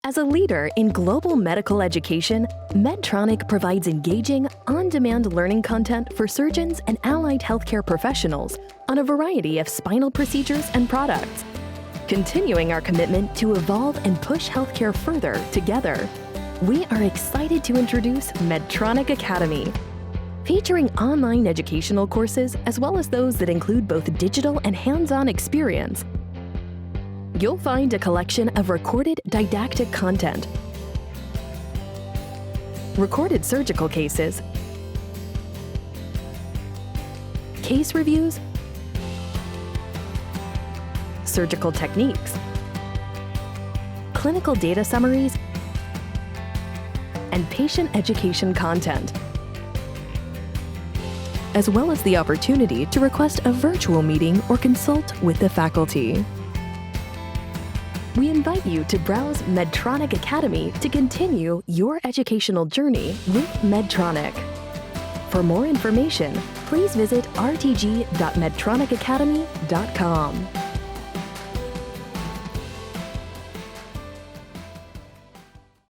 As a leader in global medical education, Medtronic provides engaging, on-demand learning content for surgeons and allied healthcare professionals on a variety of spinal procedures and products. Continuing our commitment to evolve and push healthcare further together, we are excited to introduce Medtronic Academy, featuring online educational courses as well as those that include both digital and hands-on experience. You'll find a collection of recorded didactic content, recorded surgical cases, case reviews, surgical techniques, clinical data summaries, and patient education content, as well as the opportunity to request a virtual meeting or consult with the faculty. We invite you to browse Medtronic Academy to continue your educational journey with Medtronic. For more information, please visit rtg.medtronicacademy.com.